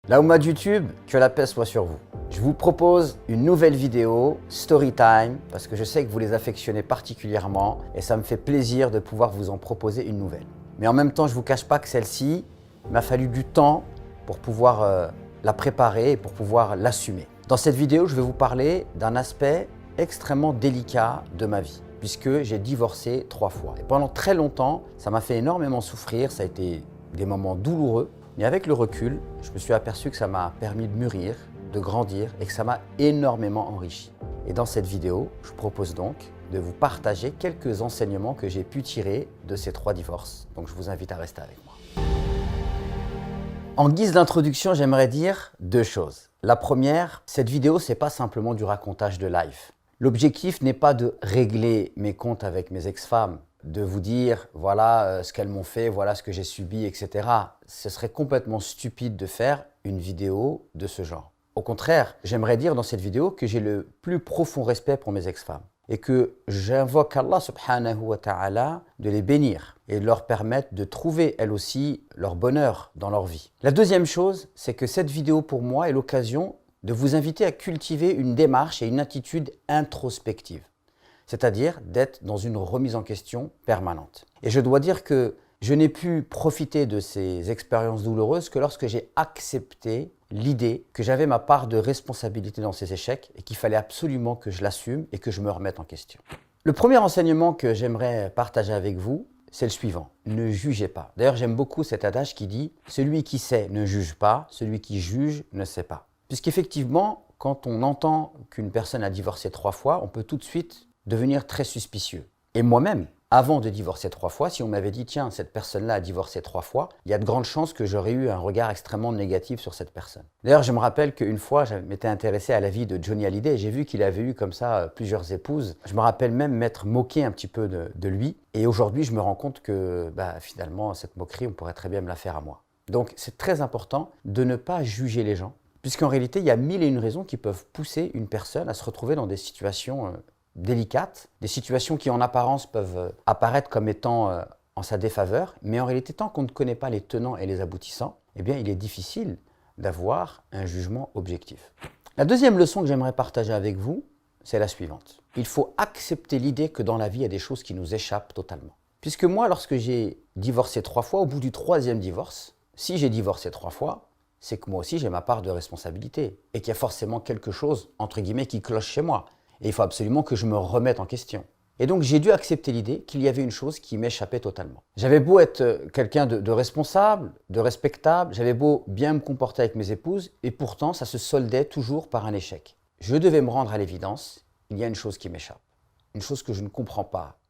La Oumma de YouTube, que la paix soit sur vous. Je vous propose une nouvelle vidéo, Storytime, parce que je sais que vous les affectionnez particulièrement et ça me fait plaisir de pouvoir vous en proposer une nouvelle. Mais en même temps, je ne vous cache pas que celle-ci m'a fallu du temps pour pouvoir la préparer et pour pouvoir l'assumer. Dans cette vidéo, je vais vous parler d'un aspect extrêmement délicat de ma vie, puisque j'ai divorcé 3 fois. Et pendant très longtemps, ça m'a fait énormément souffrir, ça a été des moments douloureux. Mais avec le recul, je me suis aperçu que ça m'a permis de mûrir, de grandir et que ça m'a énormément enrichi. Et dans cette vidéo, je propose donc de vous partager quelques enseignements que j'ai pu tirer de ces 3 divorces. Donc je vous invite à rester avec moi. En guise d'introduction, j'aimerais dire 2 choses. La première, cette vidéo, ce n'est pas simplement du racontage de life. L'objectif n'est pas de régler mes comptes avec mes ex-femmes, de vous dire voilà ce qu'elles m'ont fait, voilà ce que j'ai subi, etc. Ce serait complètement stupide de faire une vidéo de ce genre. Au contraire, j'aimerais dire dans cette vidéo que j'ai le plus profond respect pour mes ex-femmes et que j'invoque Allah subhanahu wa ta'ala de les bénir et de leur permettre de trouver elles aussi leur bonheur dans leur vie. La deuxième chose, c'est que cette vidéo pour moi est l'occasion de vous inviter à cultiver une démarche et une attitude introspective. C'est-à-dire d'être dans une remise en question permanente. Et je dois dire que je n'ai pu profiter de ces expériences douloureuses que lorsque j'ai accepté l'idée que j'avais ma part de responsabilité dans ces échecs et qu'il fallait absolument que je l'assume et que je me remette en question. Le premier enseignement que j'aimerais partager avec vous, c'est le suivant. Ne jugez pas. D'ailleurs, j'aime beaucoup cet adage qui dit « Celui qui sait ne juge pas, celui qui juge ne sait pas ». Puisqu'effectivement, quand on entend qu'une personne a divorcé 3 fois, on peut tout de suite devenir très suspicieux. Et moi-même, avant de divorcer 3 fois, si on m'avait dit « Tiens, cette personne-là a divorcé 3 fois », il y a de grandes chances que j'aurais eu un regard extrêmement négatif sur cette personne. D'ailleurs, je me rappelle qu'une fois, je m'étais intéressé à la vie de Johnny Hallyday et j'ai vu qu'il avait eu comme ça plusieurs épouses. Je me rappelle même m'être moqué un petit peu de lui. Et aujourd'hui, je me rends compte que finalement, cette moquerie, on pourrait très bien me la faire à moi. Donc, c'est très important de ne pas juger les gens, puisqu'en réalité, il y a 1001 raisons qui peuvent pousser une personne à se retrouver dans des situations délicates, des situations qui en apparence peuvent apparaître comme étant en sa défaveur, mais en réalité, tant qu'on ne connaît pas les tenants et les aboutissants, eh bien, il est difficile d'avoir un jugement objectif. La deuxième leçon que j'aimerais partager avec vous, c'est la suivante. Il faut accepter l'idée que dans la vie, il y a des choses qui nous échappent totalement. Puisque moi, lorsque j'ai divorcé 3 fois, au bout du 3e divorce, si j'ai divorcé 3 fois, c'est que moi aussi, j'ai ma part de responsabilité et qu'il y a forcément quelque chose, entre guillemets, qui cloche chez moi. Et il faut absolument que je me remette en question. Et donc, j'ai dû accepter l'idée qu'il y avait une chose qui m'échappait totalement. J'avais beau être quelqu'un de responsable, de respectable, j'avais beau bien me comporter avec mes épouses, et pourtant, ça se soldait toujours par un échec. Je devais me rendre à l'évidence, il y a une chose qui m'échappe. Une chose que je ne comprends pas.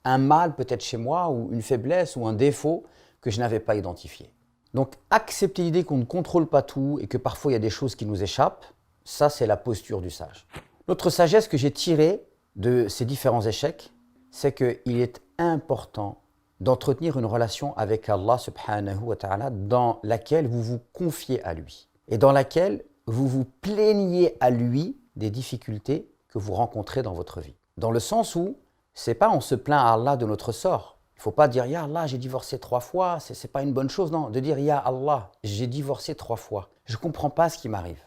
Un mal peut-être chez moi, ou une faiblesse, ou un défaut que je n'avais pas identifié. Donc, accepter l'idée qu'on ne contrôle pas tout et que parfois il y a des choses qui nous échappent, ça c'est la posture du sage. L'autre sagesse que j'ai tirée de ces différents échecs, c'est qu'il est important d'entretenir une relation avec Allah subhanahu wa ta'ala dans laquelle vous vous confiez à lui et dans laquelle vous vous plaignez à lui des difficultés que vous rencontrez dans votre vie. Dans le sens où, c'est pas on se plaint à Allah de notre sort. Il ne faut pas dire « Ya Allah, j'ai divorcé 3 fois, c'est pas une bonne chose ». Non, de dire « Ya Allah, j'ai divorcé 3 fois, je ne comprends pas ce qui m'arrive.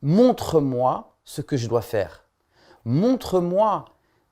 Montre-moi ce que je dois faire. Montre-moi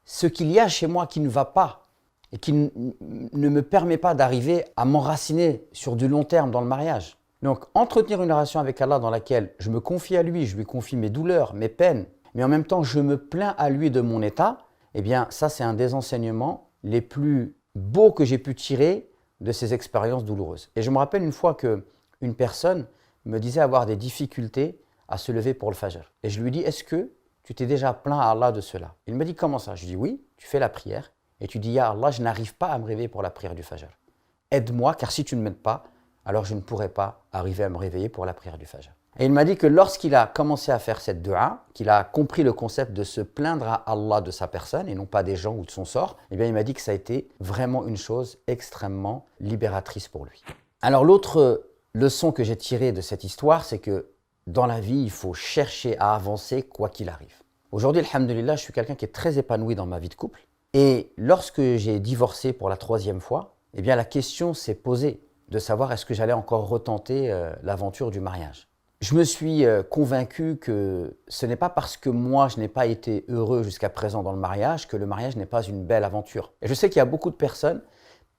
ce qu'il y a chez moi qui ne va pas et qui ne me permet pas d'arriver à m'enraciner sur du long terme dans le mariage. » Donc, entretenir une relation avec Allah dans laquelle je me confie à lui, je lui confie mes douleurs, mes peines, mais en même temps, je me plains à lui de mon état, eh bien, ça, c'est un des enseignements les plus beaux que j'ai pu tirer de ces expériences douloureuses. Et je me rappelle une fois qu'une personne me disait avoir des difficultés à se lever pour le fajr. Et je lui dis, est-ce que tu t'es déjà plaint à Allah de cela? Il me dit, comment ça? Je lui dis, oui, tu fais la prière et tu dis, ya Allah, je n'arrive pas à me réveiller pour la prière du fajr. Aide-moi, car si tu ne m'aides pas, alors je ne pourrai pas arriver à me réveiller pour la prière du fajr. Et il m'a dit que lorsqu'il a commencé à faire cette dua, qu'il a compris le concept de se plaindre à Allah de sa personne et non pas des gens ou de son sort, eh bien il m'a dit que ça a été vraiment une chose extrêmement libératrice pour lui. Alors l'autre leçon que j'ai tirée de cette histoire, c'est que dans la vie, il faut chercher à avancer quoi qu'il arrive. Aujourd'hui, alhamdoulilah, je suis quelqu'un qui est très épanoui dans ma vie de couple. Et lorsque j'ai divorcé pour la 3e fois, eh bien la question s'est posée de savoir est-ce que j'allais encore retenter l'aventure du mariage. Je me suis convaincu que ce n'est pas parce que moi je n'ai pas été heureux jusqu'à présent dans le mariage que le mariage n'est pas une belle aventure. Et je sais qu'il y a beaucoup de personnes,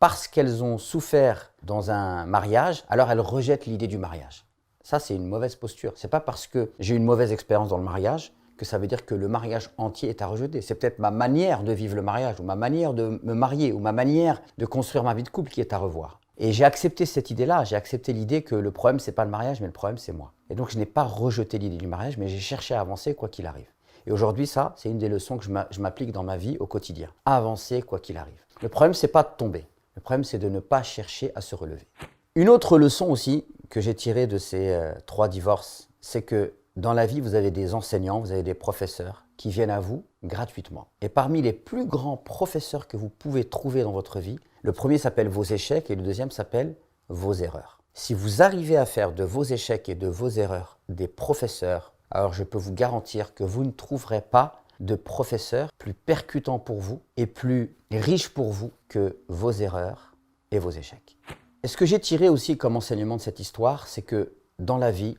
parce qu'elles ont souffert dans un mariage, alors elles rejettent l'idée du mariage. Ça, c'est une mauvaise posture. Ce n'est pas parce que j'ai eu une mauvaise expérience dans le mariage que ça veut dire que le mariage entier est à rejeter. C'est peut-être ma manière de vivre le mariage, ou ma manière de me marier, ou ma manière de construire ma vie de couple qui est à revoir. Et j'ai accepté cette idée-là, j'ai accepté l'idée que le problème, ce n'est pas le mariage, mais le problème, c'est moi. Et donc, je n'ai pas rejeté l'idée du mariage, mais j'ai cherché à avancer quoi qu'il arrive. Et aujourd'hui, ça, c'est une des leçons que je m'applique dans ma vie au quotidien. Avancer quoi qu'il arrive. Le problème, ce n'est pas de tomber. Le problème, c'est de ne pas chercher à se relever. Une autre leçon aussi que j'ai tirée de ces 3 divorces, c'est que dans la vie, vous avez des enseignants, vous avez des professeurs qui viennent à vous gratuitement. Et parmi les plus grands professeurs que vous pouvez trouver dans votre vie, le premier s'appelle vos échecs et le deuxième s'appelle vos erreurs. Si vous arrivez à faire de vos échecs et de vos erreurs des professeurs, alors je peux vous garantir que vous ne trouverez pas de professeur plus percutant pour vous et plus riche pour vous que vos erreurs et vos échecs. Et ce que j'ai tiré aussi comme enseignement de cette histoire, c'est que dans la vie,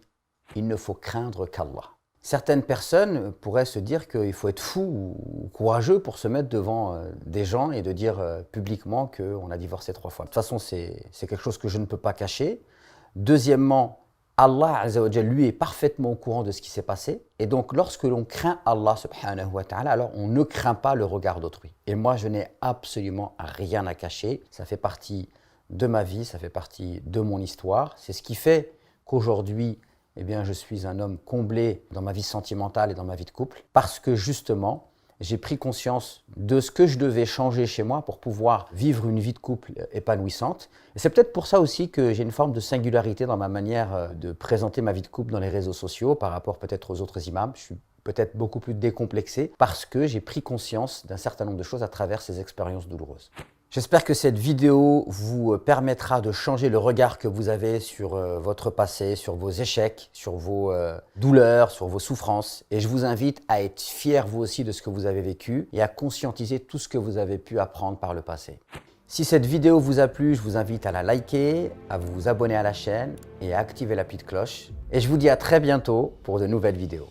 il ne faut craindre qu'Allah. Certaines personnes pourraient se dire qu'il faut être fou ou courageux pour se mettre devant des gens et de dire publiquement qu'on a divorcé 3 fois. De toute façon, c'est quelque chose que je ne peux pas cacher. Deuxièmement, Allah Azza wa Jal, lui, est parfaitement au courant de ce qui s'est passé. Et donc, lorsque l'on craint Allah subhanahu wa ta'ala, alors on ne craint pas le regard d'autrui. Et moi, je n'ai absolument rien à cacher. Ça fait partie de ma vie, ça fait partie de mon histoire. C'est ce qui fait qu'aujourd'hui, eh bien, je suis un homme comblé dans ma vie sentimentale et dans ma vie de couple. Parce que justement, j'ai pris conscience de ce que je devais changer chez moi pour pouvoir vivre une vie de couple épanouissante. Et c'est peut-être pour ça aussi que j'ai une forme de singularité dans ma manière de présenter ma vie de couple dans les réseaux sociaux par rapport peut-être aux autres imams. Je suis peut-être beaucoup plus décomplexé parce que j'ai pris conscience d'un certain nombre de choses à travers ces expériences douloureuses. J'espère que cette vidéo vous permettra de changer le regard que vous avez sur votre passé, sur vos échecs, sur vos douleurs, sur vos souffrances. Et je vous invite à être fiers vous aussi de ce que vous avez vécu et à conscientiser tout ce que vous avez pu apprendre par le passé. Si cette vidéo vous a plu, je vous invite à la liker, à vous abonner à la chaîne et à activer la petite cloche. Et je vous dis à très bientôt pour de nouvelles vidéos.